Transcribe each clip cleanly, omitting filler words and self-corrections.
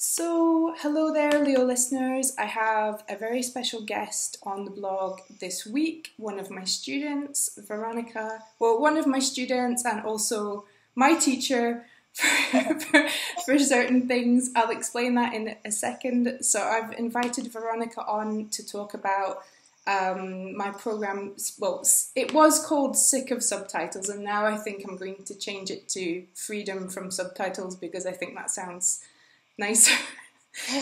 So, hello there, Leo listeners. I have a very special guest on the blog this week, one of my students, Veronika. Well, one of my students and also my teacher for certain things. I'll explain that in a second. So, I've invited Veronika on to talk about my program. Well, it was called Sick of Subtitles, and now I think I'm going to change it to Freedom from Subtitles because I think that sounds nicer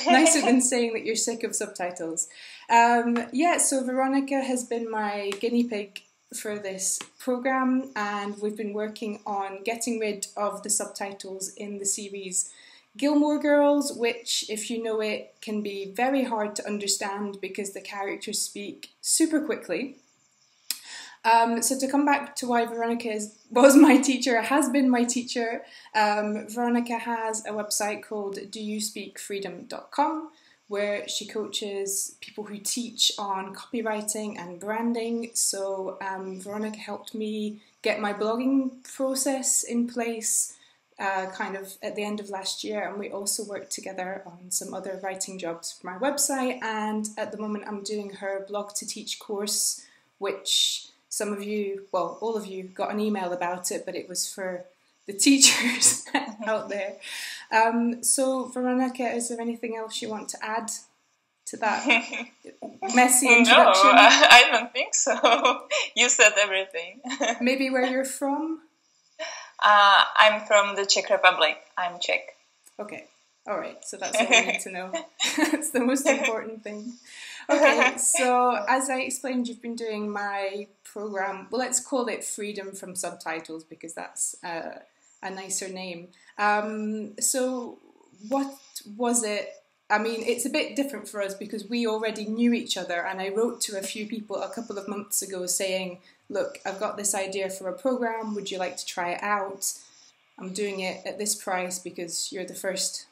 than saying that you're sick of subtitles. So Veronika has been my guinea pig for this program, and we've been working on getting rid of the subtitles in the series Gilmore Girls, which, if you know it, can be very hard to understand because the characters speak super quickly. So to come back to why Veronika was my teacher, has been my teacher, Veronika has a website called doyouspeakfreedom.com where she coaches people who teach on copywriting and branding. So Veronika helped me get my blogging process in place kind of at the end of last year, and we also worked together on some other writing jobs for my website, and at the moment I'm doing her Blog to Teach course, which some of you, well, all of you got an email about it, but it was for the teachers out there. So, Veronika, is there anything else you want to add to that messy introduction? No, I don't think so. You said everything. Maybe where you're from? I'm from the Czech Republic. I'm Czech. Okay. All right. So that's all we need to know. That's the most important thing. Okay, so as I explained, you've been doing my program, well, let's call it Freedom from Subtitles because that's a nicer name. So what was it? I mean, it's a bit different for us because we already knew each other, and I wrote to a few people a couple of months ago saying, look, I've got this idea for a program, would you like to try it out? I'm doing it at this price because you're the first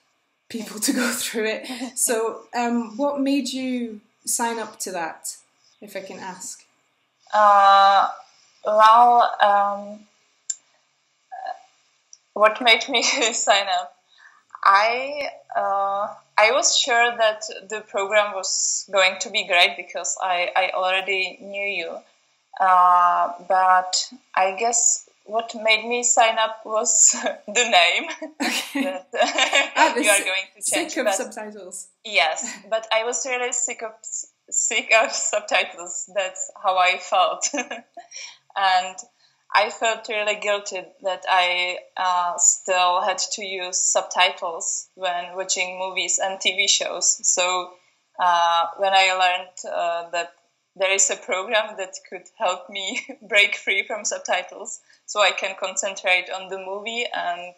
people to go through it. So what made you sign up to that, if I can ask? What made me sign up? I was sure that the program was going to be great because I already knew you. But I guess what made me sign up was the name that you are going to change. Sick of subtitles. Yes, but I was really sick of subtitles. That's how I felt. And I felt really guilty that I still had to use subtitles when watching movies and TV shows. So when I learned that there is a program that could help me break free from subtitles so I can concentrate on the movie and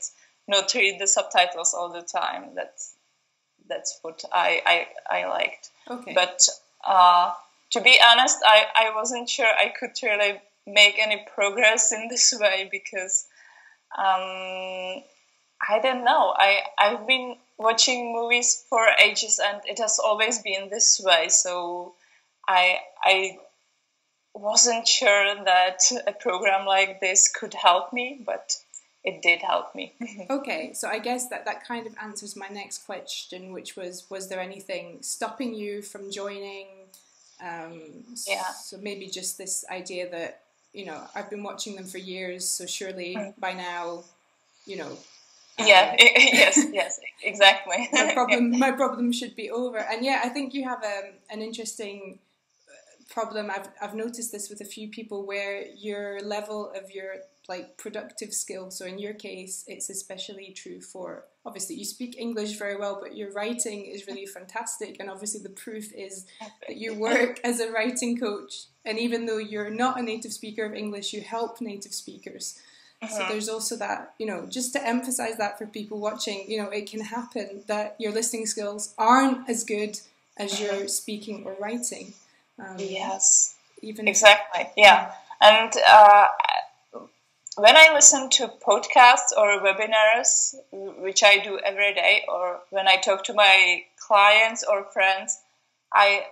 not read the subtitles all the time. That's what I liked. Okay. But to be honest, I wasn't sure I could really make any progress in this way because I don't know. I've been watching movies for ages and it has always been this way. So I wasn't sure that a program like this could help me, but it did help me. Okay, so I guess that kind of answers my next question, which was there anything stopping you from joining? Yeah. So maybe just this idea that, you know, I've been watching them for years, so surely by now, you know. Yes, exactly. My problem should be over. And yeah, I think you have an interesting problem. I've noticed this with a few people where your level of your like productive skill, so in your case it's especially true for, obviously you speak English very well, but your writing is really fantastic, and obviously the proof is that you work as a writing coach, and even though you're not a native speaker of English, you help native speakers. So there's also that, you know, just to emphasize that for people watching, you know, it can happen that your listening skills aren't as good as your speaking or writing. Yes, even exactly. Yeah, and when I listen to podcasts or webinars, which I do every day, or when I talk to my clients or friends, I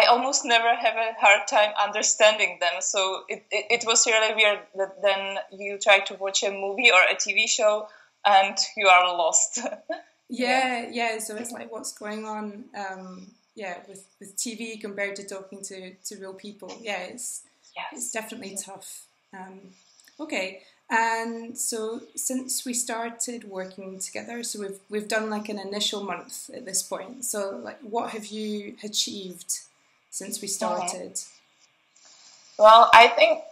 almost never have a hard time understanding them. So it was really weird that then you try to watch a movie or a TV show and you are lost. Yeah. So it's like what's going on, with TV compared to talking to real people. Yeah, it's definitely tough. Okay, and so since we started working together, so we've done like an initial month at this point. So like, what have you achieved since we started? Well, I think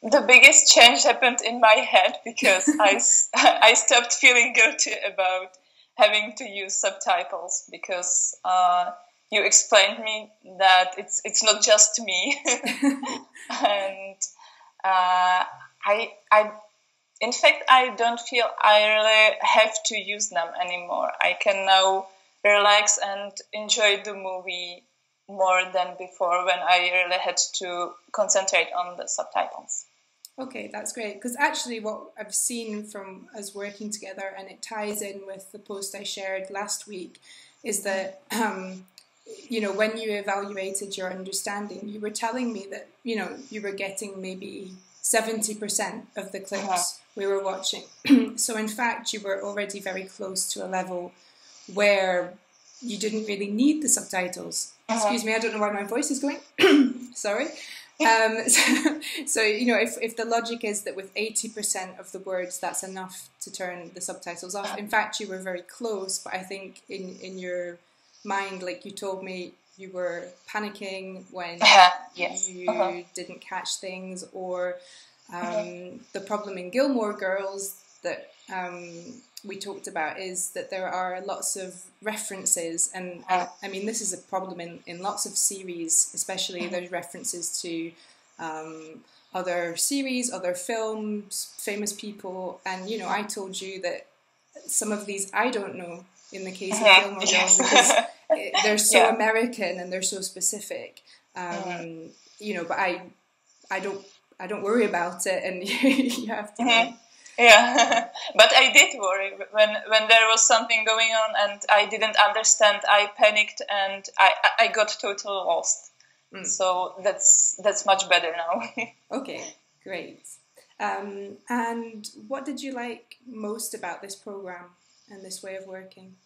the biggest change happened in my head because I stopped feeling guilty about having to use subtitles because you explained me that it's not just me, and I in fact I don't feel I really have to use them anymore. I can now relax and enjoy the movie more than before when I really had to concentrate on the subtitles. Okay, that's great. Because actually what I've seen from us working together, and it ties in with the post I shared last week, is that, when you evaluated your understanding, you were telling me that, you were getting maybe 70% of the clips we were watching. So in fact, you were already very close to a level where you didn't really need the subtitles. Excuse me, I don't know why my voice is going. Sorry. So if the logic is that with 80% of the words, that's enough to turn the subtitles off. In fact, you were very close, but I think in your mind, like you told me, you were panicking when you didn't catch things, or the problem in Gilmore Girls that we talked about is that there are lots of references, and I mean this is a problem in lots of series, especially there's references to other series, other films, famous people, and I told you that some of these I don't know in the case of Gilmore Girls because they're so American and they're so specific, but I don't worry about it, and you have to. Yeah, but I did worry when there was something going on and I didn't understand. I panicked and I got totally lost. So that's much better now. Okay, great. And what did you like most about this program and this way of working?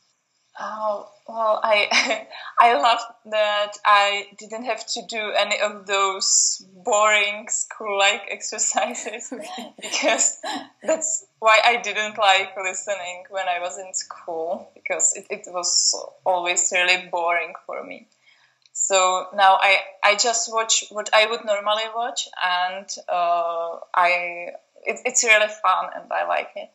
Oh, well, I loved that I didn't have to do any of those boring school-like exercises because that's why I didn't like listening when I was in school, because it was always really boring for me. So now I just watch what I would normally watch, and it's really fun and I like it.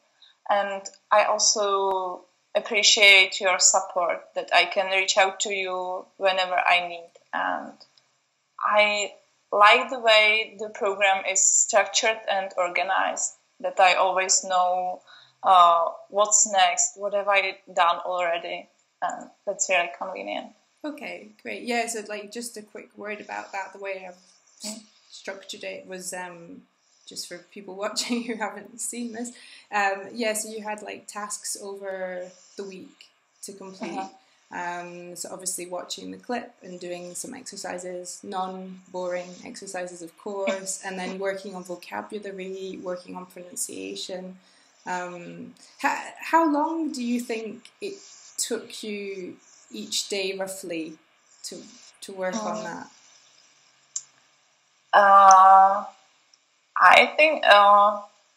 And I also appreciate your support, that I can reach out to you whenever I need. And I like the way the program is structured and organized, that I always know what's next, what have I done already, and that's really convenient. Okay, great. Yeah, so like just a quick word about that. The way I've structured it was just for people watching who haven't seen this. So you had like tasks over the week to complete. So obviously watching the clip and doing some exercises, non-boring exercises, of course, and then working on vocabulary, working on pronunciation. How long do you think it took you each day roughly to work on that? I think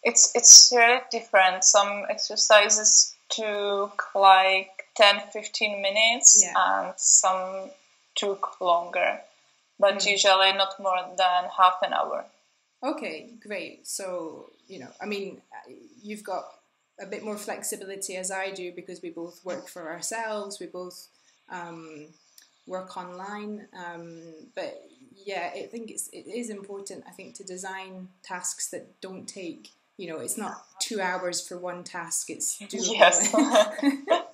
it's really different. Some exercises took like 10-15 minutes, and some took longer, but usually not more than half an hour. Okay, great. So, I mean, you've got a bit more flexibility as I do, because we both work for ourselves, we both work online, but yeah, I think it is important, I think, to design tasks that don't take, it's not 2 hours for one task, it's doable. Yes.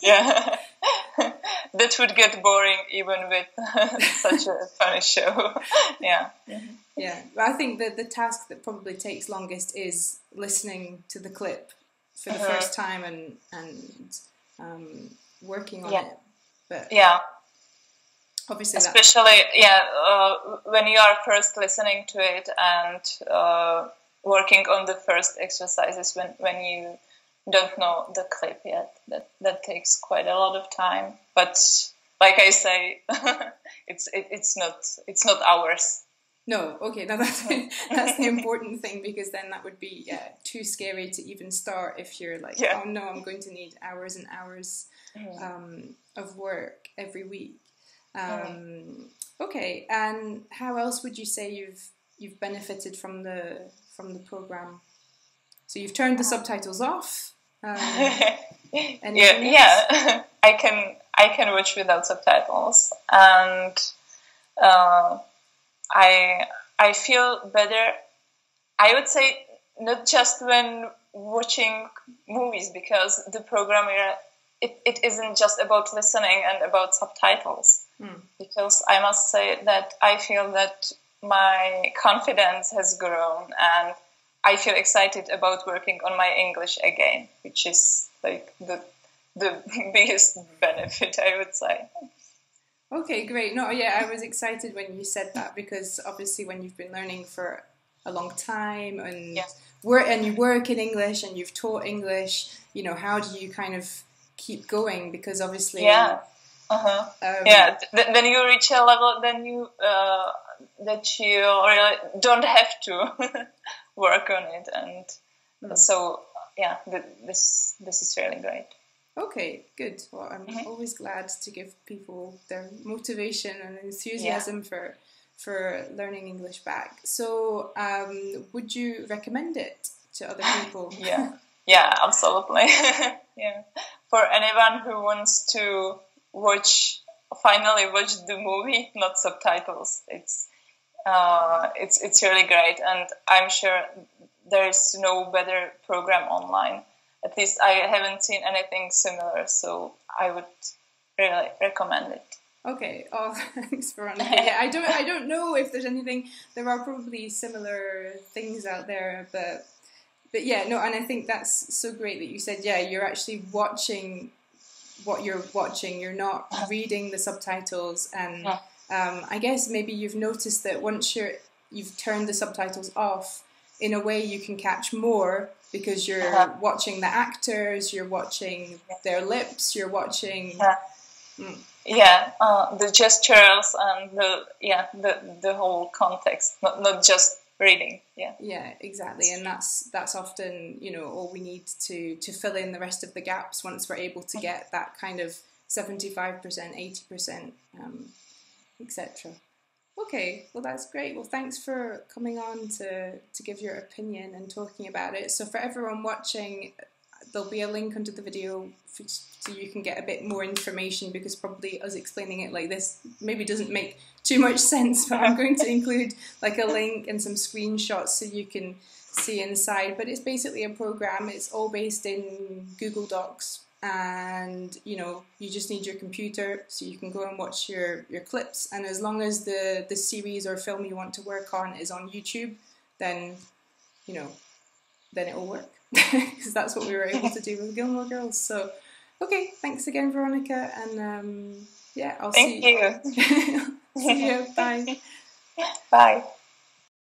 Yeah. That would get boring even with such a funny show. Yeah. Yeah, but I think that the task that probably takes longest is listening to the clip for the first time and working on it. But obviously, especially when you are first listening to it and working on the first exercises, when you don't know the clip yet. That takes quite a lot of time. But like I say, it's not ours. No, okay, now that's the important thing, because then that would be too scary to even start if you're like, oh no, I'm going to need hours and hours of work every week. Okay, and how else would you say you've benefited from the program? So you've turned the subtitles off. Yeah. I can watch without subtitles, and I feel better. I would say not just when watching movies, because the program it isn't just about listening and about subtitles. Because I must say that I feel that my confidence has grown, and I feel excited about working on my English again, which is like the biggest benefit, I would say. Okay, great. No, yeah, I was excited when you said that, because obviously when you've been learning for a long time and you work in English and you've taught English, you know, how do you kind of keep going? Because obviously, then you reach a level, then you that you really don't have to work on it, and so this is really great. Okay, good. Well, I'm always glad to give people their motivation and enthusiasm for learning English back. So, would you recommend it to other people? Yeah, absolutely. Yeah, for anyone who wants to finally watch the movie, not subtitles. It's really great, and I'm sure there is no better program online. At least I haven't seen anything similar, so I would really recommend it. Okay. Oh, thanks, Veronika. Yeah, I don't know if there's anything. There are probably similar things out there, but yeah, no. And I think that's so great that you said, you're actually watching what you're watching. You're not reading the subtitles, and I guess maybe you've noticed that once you've turned the subtitles off, in a way you can catch more, because you're watching the actors, you're watching their lips, you're watching the gestures and the whole context, not just reading. Yeah, exactly. And that's often, you know, all we need to fill in the rest of the gaps once we're able to get that kind of 75%, 80%, etc. Okay, well that's great. Well, thanks for coming on to give your opinion and talking about it. So for everyone watching, there'll be a link under the video so you can get a bit more information, because probably us explaining it like this maybe doesn't make too much sense, but I'm going to include like a link and some screenshots so you can see inside. But it's basically a program. It's all based in Google Docs, and you know, you just need your computer so you can go and watch your clips, and as long as the series or film you want to work on is on YouTube, then you know, then it'll work, because that's what we were able to do with Gilmore Girls. So okay, thanks again, Veronika, and I'll see you. See you. Bye. Bye.